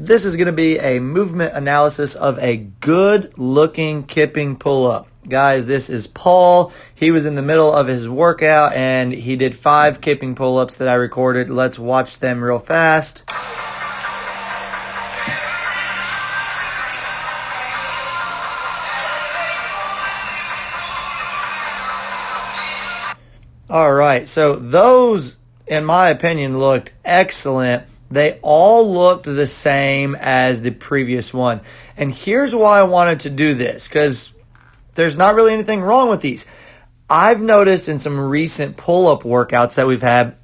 This is going to be a movement analysis of a good-looking kipping pull-up. Guys, this is Paul. He was in the middle of his workout, and he did 5 kipping pull-ups that I recorded. Let's watch them real fast. All right, so those, in my opinion, looked excellent. They all looked the same as the previous one. And here's why I wanted to do this, because there's not really anything wrong with these. I've noticed in some recent pull-up workouts that we've had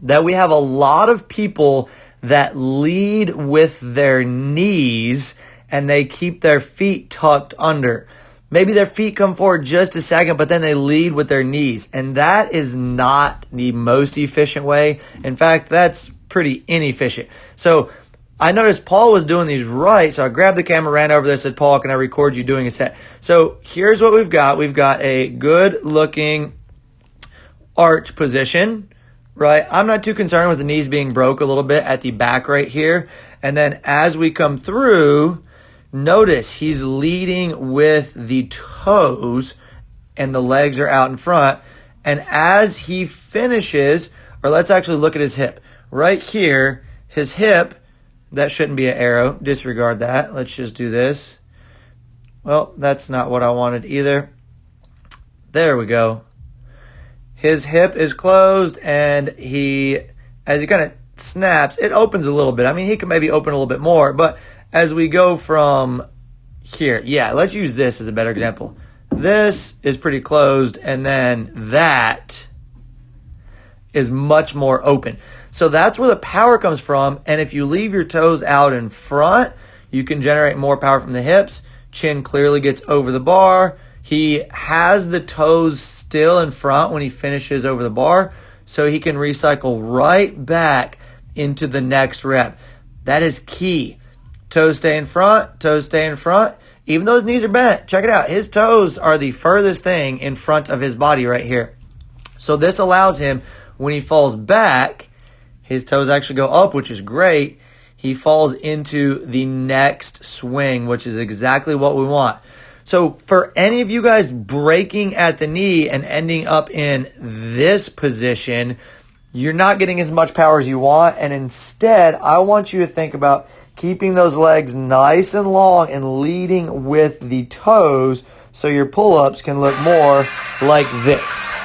that we have a lot of people that lead with their knees and they keep their feet tucked under. Maybe their feet come forward just a second, but then they lead with their knees. And that is not the most efficient way. In fact, that's pretty inefficient. So I noticed Paul was doing these right. So I grabbed the camera, ran over there, said, Paul, can I record you doing a set? So here's what we've got. We've got a good looking arch position, right? I'm not too concerned with the knees being broke a little bit at the back right here. And then as we come through, notice he's leading with the toes and the legs are out in front. And as he finishes, or let's actually look at his hip. Right here, his hip, that shouldn't be an arrow. Disregard that. Let's just do this. Well, that's not what I wanted either. There we go. His hip is closed, and as he kind of snaps, it opens a little bit. I mean, he can maybe open a little bit more, but as we go from here, yeah, let's use this as a better example. This is pretty closed, and then that is much more open. So that's where the power comes from, and if you leave your toes out in front, you can generate more power from the hips. Chin clearly gets over the bar. He has the toes still in front when he finishes over the bar, so he can recycle right back into the next rep. That is key. Toes stay in front, toes stay in front. Even though his knees are bent, check it out. His toes are the furthest thing in front of his body right here. So this allows him, when he falls back, his toes actually go up, which is great. He falls into the next swing, which is exactly what we want. So for any of you guys breaking at the knee and ending up in this position, you're not getting as much power as you want. And instead, I want you to think about keeping those legs nice and long and leading with the toes so your pull-ups can look more like this.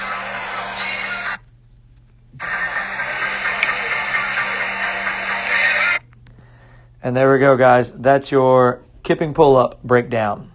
And there we go, guys. That's your kipping pull-up breakdown.